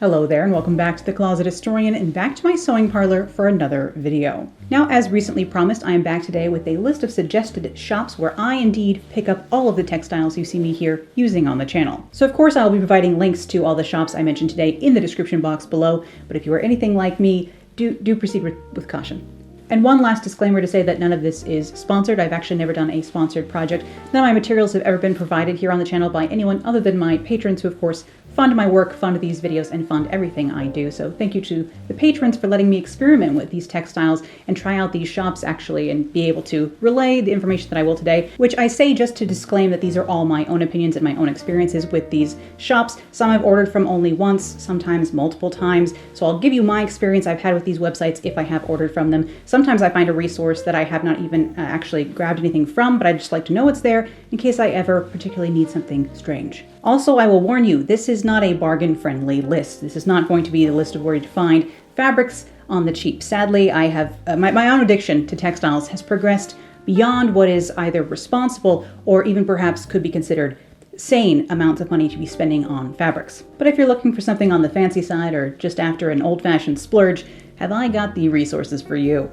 Hello there and welcome back to The Closet Historian and back to my sewing parlor for another video. Now, as recently promised, I am back today with a list of suggested shops where I indeed pick up all of the textiles you see me here using on the channel. So of course I'll be providing links to all the shops I mentioned today in the description box below, but if you are anything like me, do proceed with caution. And one last disclaimer to say that none of this is sponsored. I've actually never done a sponsored project. None of my materials have ever been provided here on the channel by anyone other than my patrons who, of course, fund my work, fund these videos, and fund everything I do. So thank you to the patrons for letting me experiment with these textiles and try out these shops actually and be able to relay the information that I will today, which I say just to disclaim that these are all my own opinions and my own experiences with these shops. Some I've ordered from only once, sometimes multiple times. So I'll give you my experience I've had with these websites if I have ordered from them. Sometimes I find a resource that I have not even actually grabbed anything from, but I just like to know it's there in case I ever particularly need something strange. Also, I will warn you, this is not a bargain-friendly list. This is not going to be the list of where you find fabrics on the cheap. Sadly, I have my own addiction to textiles has progressed beyond what is either responsible or even perhaps could be considered sane amounts of money to be spending on fabrics. But if you're looking for something on the fancy side or just after an old-fashioned splurge, have I got the resources for you?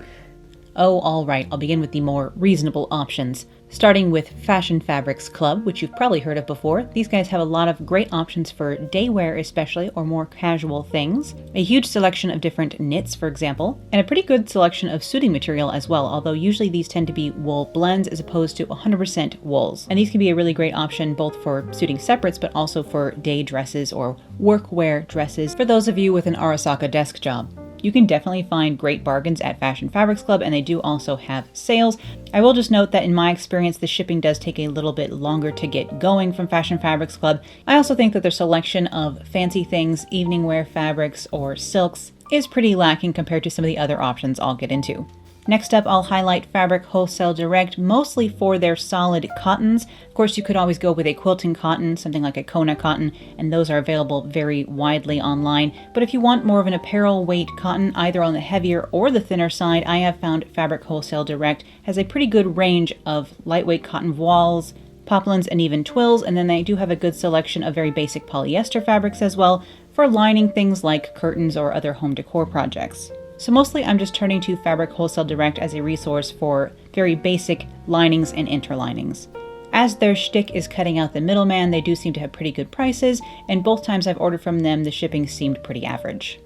Oh, all right, I'll begin with the more reasonable options. Starting with Fashion Fabrics Club, which you've probably heard of before. These guys have a lot of great options for day wear especially, or more casual things. A huge selection of different knits, for example, and a pretty good selection of suiting material as well, although usually these tend to be wool blends as opposed to 100% wools. And these can be a really great option both for suiting separates, but also for day dresses or workwear dresses for those of you with an Arasaka desk job. You can definitely find great bargains at Fashion Fabrics Club, and they do also have sales. I will just note that in my experience, the shipping does take a little bit longer to get going from Fashion Fabrics Club. I also think that their selection of fancy things, evening wear fabrics, or silks is pretty lacking compared to some of the other options I'll get into. Next up, I'll highlight Fabric Wholesale Direct, mostly for their solid cottons. Of course, you could always go with a quilting cotton, something like a Kona cotton, and those are available very widely online. But if you want more of an apparel weight cotton, either on the heavier or the thinner side, I have found Fabric Wholesale Direct has a pretty good range of lightweight cotton voiles, poplins, and even twills, and then they do have a good selection of very basic polyester fabrics as well for lining things like curtains or other home decor projects. So mostly I'm just turning to Fabric Wholesale Direct as a resource for very basic linings and interlinings. As their shtick is cutting out the middleman, they do seem to have pretty good prices, and both times I've ordered from them, the shipping seemed pretty average.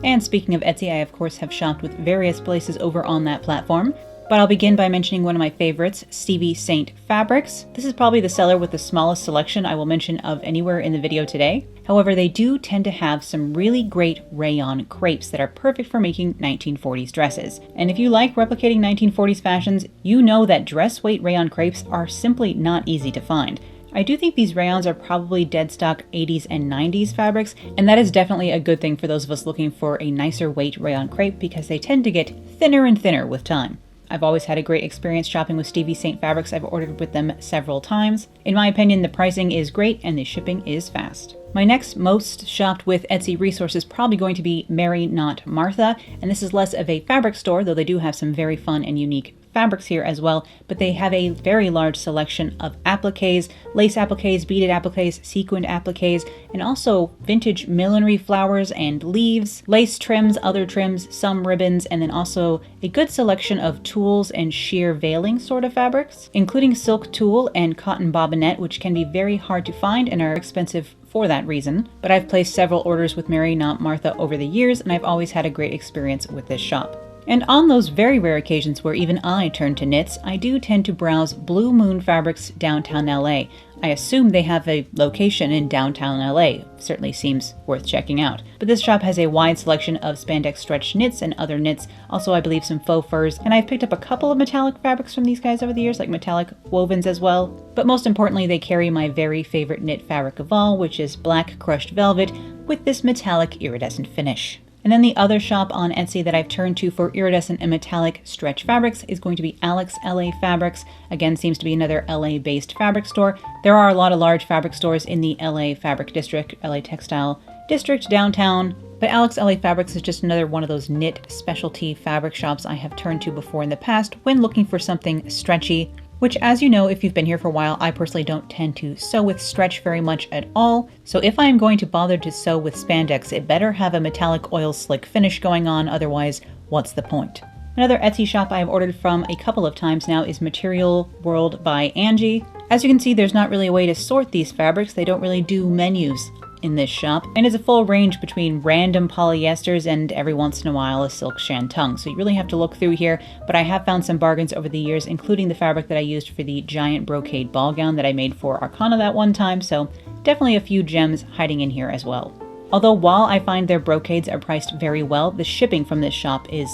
And speaking of Etsy, I of course have shopped with various places over on that platform, but I'll begin by mentioning one of my favorites, Stevie Saint Fabrics. This is probably the seller with the smallest selection I will mention of anywhere in the video today. However, they do tend to have some really great rayon crepes that are perfect for making 1940s dresses. And if you like replicating 1940s fashions, you know that dress weight rayon crepes are simply not easy to find. I do think these rayons are probably dead stock 80s and 90s fabrics, and that is definitely a good thing for those of us looking for a nicer weight rayon crepe because they tend to get thinner and thinner with time. I've always had a great experience shopping with Stevie Saint Fabrics. I've ordered with them several times. In my opinion, the pricing is great and the shipping is fast. My next most shopped with Etsy resource is probably going to be Mary Not Martha, and this is less of a fabric store, though they do have some very fun and unique fabrics here as well, but they have a very large selection of appliques, lace appliques, beaded appliques, sequined appliques, and also vintage millinery flowers and leaves, lace trims, other trims, some ribbons, and then also a good selection of tools and sheer veiling sort of fabrics, including silk tulle and cotton bobinette, which can be very hard to find and are expensive for that reason. But I've placed several orders with Mary Not Martha over the years, and I've always had a great experience with this shop. And on those very rare occasions where even I turn to knits, I do tend to browse Blue Moon Fabrics downtown LA. I assume they have a location in downtown LA. Certainly seems worth checking out. But this shop has a wide selection of spandex stretch knits and other knits, also I believe some faux furs, and I've picked up a couple of metallic fabrics from these guys over the years, like metallic wovens as well. But most importantly, they carry my very favorite knit fabric of all, which is black crushed velvet with this metallic iridescent finish. And then the other shop on Etsy that I've turned to for iridescent and metallic stretch fabrics is going to be Alex LA Fabrics. Again, seems to be another LA-based fabric store. There are a lot of large fabric stores in the LA Fabric District, LA Textile District downtown. But Alex LA Fabrics is just another one of those knit specialty fabric shops I have turned to before in the past when looking for something stretchy. which, as you know, if you've been here for a while, I personally don't tend to sew with stretch very much at all. So if I am going to bother to sew with spandex, it better have a metallic oil slick finish going on, otherwise, what's the point? Another Etsy shop I have ordered from a couple of times now is Material World by Angie. As you can see, there's not really a way to sort these fabrics. They don't really do menus in this shop, and it's a full range between random polyesters and every once in a while a silk shantung. So you really have to look through here, but I have found some bargains over the years, including the fabric that I used for the giant brocade ball gown that I made for Arcana that one time, so definitely a few gems hiding in here as well. Although while I find their brocades are priced very well, the shipping from this shop is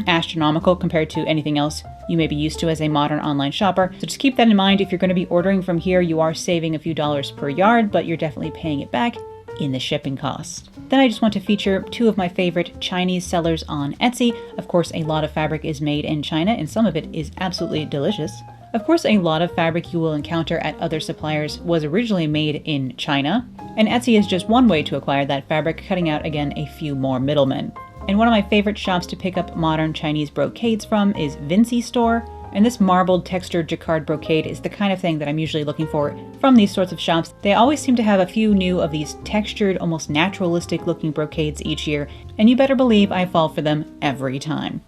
astronomical compared to anything else you may be used to as a modern online shopper. So just keep that in mind. If you're going to be ordering from here, you are saving a few dollars per yard, but you're definitely paying it back in the shipping cost. Then I just want to feature two of my favorite Chinese sellers on Etsy. Of course, a lot of fabric is made in China, and some of it is absolutely delicious. Of course, a lot of fabric you will encounter at other suppliers was originally made in China, and Etsy is just one way to acquire that fabric, cutting out, again, a few more middlemen. And one of my favorite shops to pick up modern Chinese brocades from is Vinci Store. And this marbled textured jacquard brocade is the kind of thing that I'm usually looking for from these sorts of shops. They always seem to have a few new of these textured, almost naturalistic looking brocades each year, and you better believe I fall for them every time.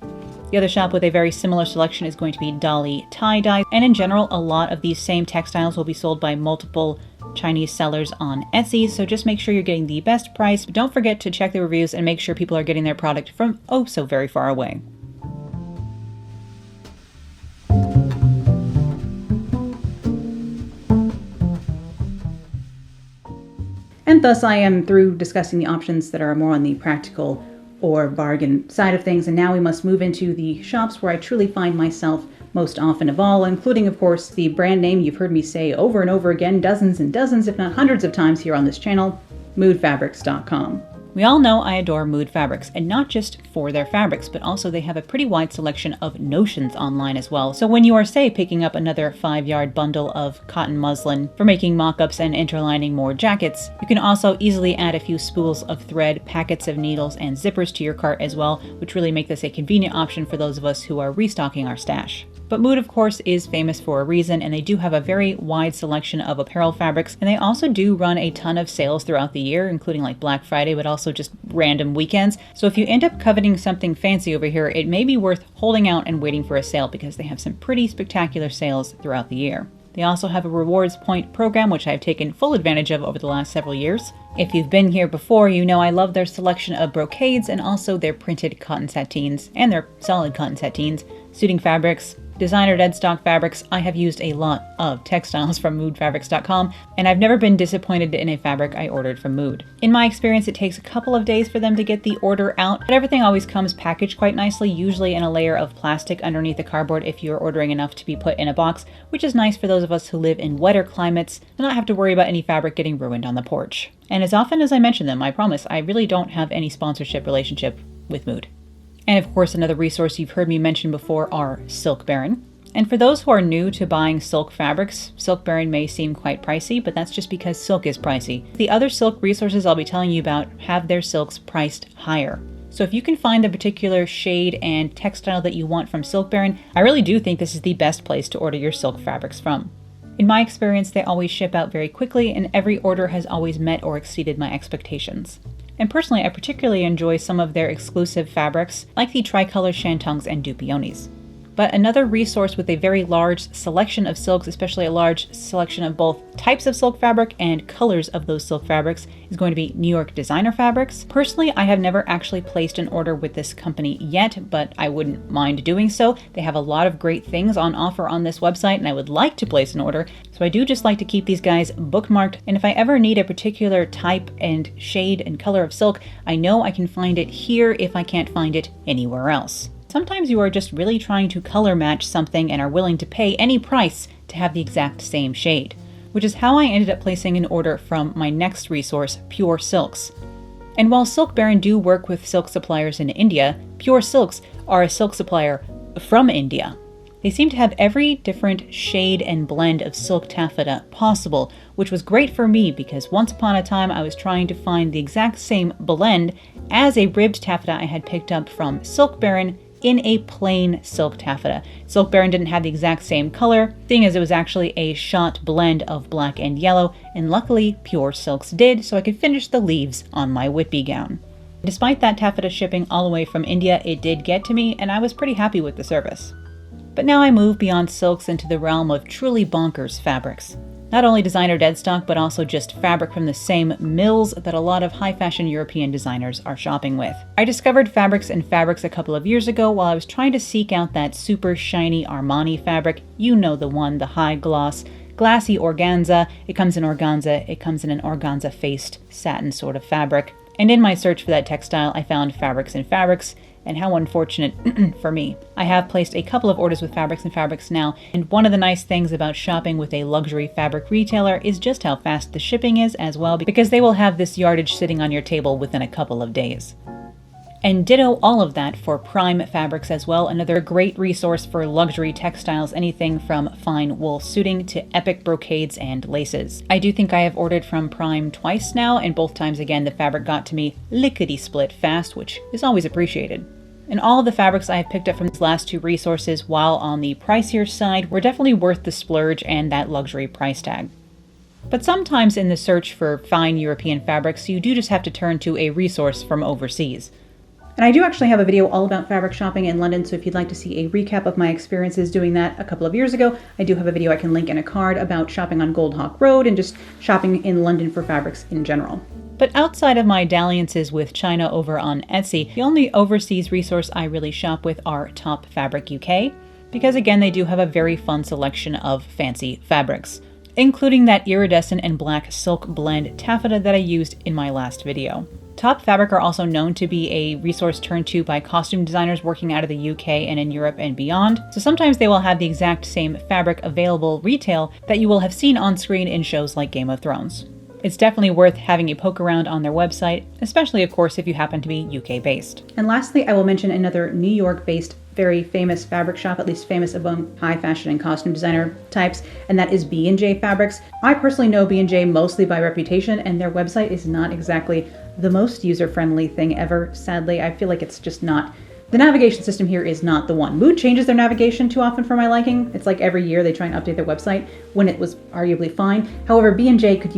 The other shop with a very similar selection is going to be Dolly Tie-Dye, and in general, a lot of these same textiles will be sold by multiple Chinese sellers on Etsy, so just make sure you're getting the best price, but don't forget to check the reviews and make sure people are getting their product from oh so very far away. And thus I am through discussing the options that are more on the practical or bargain side of things, and now we must move into the shops where I truly find myself most often of all, including, of course, the brand name you've heard me say over and over again dozens and dozens, if not hundreds of times here on this channel, moodfabrics.com. We all know I adore Mood Fabrics, and not just for their fabrics, but also they have a pretty wide selection of notions online as well. So when you are, say, picking up another 5-yard bundle of cotton muslin for making mock-ups and interlining more jackets, you can also easily add a few spools of thread, packets of needles, and zippers to your cart as well, which really make this a convenient option for those of us who are restocking our stash. But Mood, of course, is famous for a reason, and they do have a very wide selection of apparel fabrics, and they also do run a ton of sales throughout the year, including like Black Friday, but also just random weekends. So if you end up coveting something fancy over here, it may be worth holding out and waiting for a sale because they have some pretty spectacular sales throughout the year. They also have a rewards point program, which I've taken full advantage of over the last several years. If you've been here before, you know I love their selection of brocades and also their printed cotton sateens and their solid cotton sateens, suiting fabrics, designer dead stock fabrics. I have used a lot of textiles from moodfabrics.com, and I've never been disappointed in a fabric I ordered from Mood. In my experience, it takes a couple of days for them to get the order out, but everything always comes packaged quite nicely, usually in a layer of plastic underneath the cardboard if you're ordering enough to be put in a box, which is nice for those of us who live in wetter climates to not have to worry about any fabric getting ruined on the porch. And as often as I mention them, I promise I really don't have any sponsorship relationship with Mood. And of course, another resource you've heard me mention before are Silk Baron. And for those who are new to buying silk fabrics, Silk Baron may seem quite pricey, but that's just because silk is pricey. The other silk resources I'll be telling you about have their silks priced higher. So if you can find the particular shade and textile that you want from Silk Baron, I really do think this is the best place to order your silk fabrics from. In my experience, they always ship out very quickly, and every order has always met or exceeded my expectations. And personally, I particularly enjoy some of their exclusive fabrics, like the tricolor shantungs and dupionis. But another resource with a very large selection of silks, especially a large selection of both types of silk fabric and colors of those silk fabrics, is going to be New York Designer Fabrics. Personally, I have never actually placed an order with this company yet, but I wouldn't mind doing so. They have a lot of great things on offer on this website, and I would like to place an order, so I do just like to keep these guys bookmarked, and if I ever need a particular type and shade and color of silk, I know I can find it here if I can't find it anywhere else. Sometimes you are just really trying to color match something and are willing to pay any price to have the exact same shade, which is how I ended up placing an order from my next resource, Pure Silks. And while Silk Baron do work with silk suppliers in India, Pure Silks are a silk supplier from India. They seem to have every different shade and blend of silk taffeta possible, which was great for me because once upon a time I was trying to find the exact same blend as a ribbed taffeta I had picked up from Silk Baron in a plain silk taffeta. Silk Baron didn't have the exact same color, seeing as it was actually a shot blend of black and yellow, and luckily Pure Silks did, so I could finish the leaves on my Whitby gown. Despite that taffeta shipping all the way from India, it did get to me, and I was pretty happy with the service. But now I move beyond silks into the realm of truly bonkers fabrics. Not only designer deadstock, but also just fabric from the same mills that a lot of high-fashion European designers are shopping with. I discovered Fabrics and Fabrics a couple of years ago while I was trying to seek out that super shiny Armani fabric. You know the one, the high gloss, glassy organza. It comes in organza. It comes in an organza-faced satin sort of fabric. And in my search for that textile, I found Fabrics and Fabrics, and how unfortunate for me. I have placed a couple of orders with Fabrics and Fabrics now, and one of the nice things about shopping with a luxury fabric retailer is just how fast the shipping is as well, because they will have this yardage sitting on your table within a couple of days. And ditto all of that for Prime Fabrics as well, another great resource for luxury textiles, anything from fine wool suiting to epic brocades and laces. I do think I have ordered from Prime twice now, and both times again the fabric got to me lickety-split fast, which is always appreciated. And all of the fabrics I have picked up from these last two resources, while on the pricier side, were definitely worth the splurge and that luxury price tag. But sometimes in the search for fine European fabrics, you do just have to turn to a resource from overseas. And I do actually have a video all about fabric shopping in London, so if you'd like to see a recap of my experiences doing that a couple of years ago, I do have a video I can link in a card about shopping on Goldhawk Road and just shopping in London for fabrics in general. But outside of my dalliances with China over on Etsy, the only overseas resource I really shop with are Top Fabric UK, because again they do have a very fun selection of fancy fabrics, including that iridescent and black silk blend taffeta that I used in my last video. Top Fabric are also known to be a resource turned to by costume designers working out of the UK and in Europe and beyond, so sometimes they will have the exact same fabric available retail that you will have seen on screen in shows like Game of Thrones. It's definitely worth having a poke around on their website, especially of course if you happen to be UK based. And lastly, I will mention another New York based very famous fabric shop, at least famous among high fashion and costume designer types, and that is B&J Fabrics. I personally know B&J mostly by reputation, and their website is not exactly the most user-friendly thing ever. Sadly, I feel like it's just not, the navigation system here is not the one. Mood changes their navigation too often for my liking. It's like every year they try and update their website when it was arguably fine. However, B&J could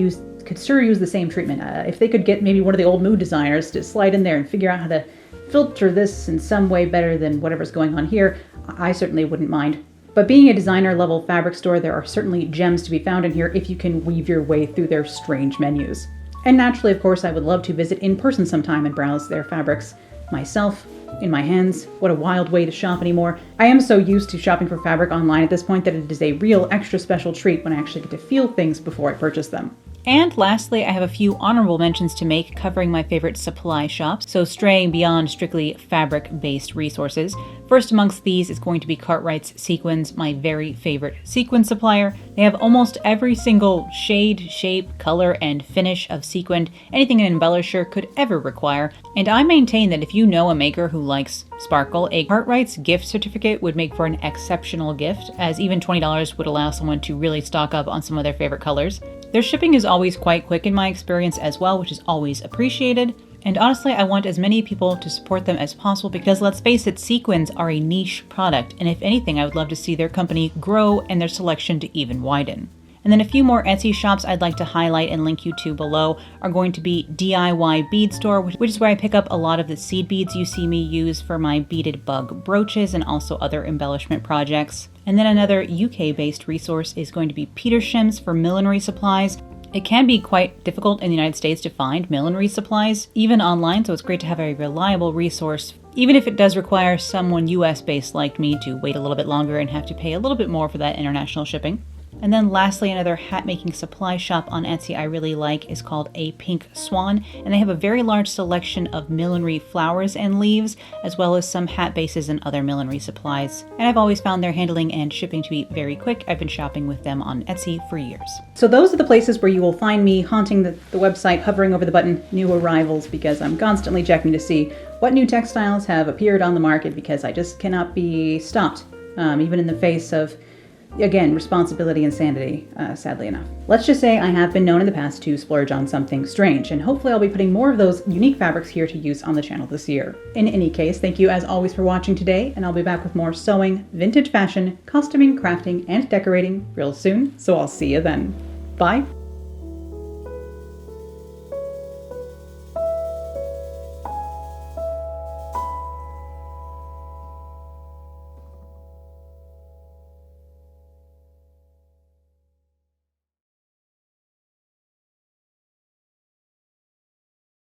sure use the same treatment. If they could get maybe one of the old mood designers to slide in there and figure out how to filter this in some way better than whatever's going on here, I certainly wouldn't mind. But being a designer level fabric store, there are certainly gems to be found in here if you can weave your way through their strange menus. And naturally, of course, I would love to visit in person sometime and browse their fabrics myself, in my hands. What a wild way to shop anymore. I am so used to shopping for fabric online at this point that it is a real extra special treat when I actually get to feel things before I purchase them. And lastly, I have a few honorable mentions to make covering my favorite supply shops, so straying beyond strictly fabric-based resources. First amongst these is going to be Cartwright's Sequins, my very favorite sequin supplier. They have almost every single shade, shape, color, and finish of sequin anything an embellisher could ever require, and I maintain that if you know a maker who likes sparkle, a Cartwright's gift certificate would make for an exceptional gift, as even $20 would allow someone to really stock up on some of their favorite colors. Their shipping is always quite quick in my experience as well, which is always appreciated. And honestly, I want as many people to support them as possible because let's face it, sequins are a niche product, and if anything, I would love to see their company grow and their selection to even widen. And then a few more Etsy shops I'd like to highlight and link you to below are going to be DIY Bead Store, which is where I pick up a lot of the seed beads you see me use for my beaded bug brooches and also other embellishment projects. And then another UK-based resource is going to be Petersham's for millinery supplies. It can be quite difficult in the United States to find millinery supplies, even online, so it's great to have a reliable resource, even if it does require someone US-based like me to wait a little bit longer and have to pay a little bit more for that international shipping. And then lastly, another hat-making supply shop on Etsy I really like is called A Pink Swan, and they have a very large selection of millinery flowers and leaves, as well as some hat bases and other millinery supplies. And I've always found their handling and shipping to be very quick. I've been shopping with them on Etsy for years. So those are the places where you will find me haunting the website, hovering over the button New Arrivals, because I'm constantly checking to see what new textiles have appeared on the market, because I just cannot be stopped, even in the face of again, responsibility and sanity, sadly enough. Let's just say I have been known in the past to splurge on something strange, and hopefully I'll be putting more of those unique fabrics here to use on the channel this year. In any case, thank you as always for watching today, and I'll be back with more sewing, vintage fashion, costuming, crafting, and decorating real soon, so I'll see you then. Bye!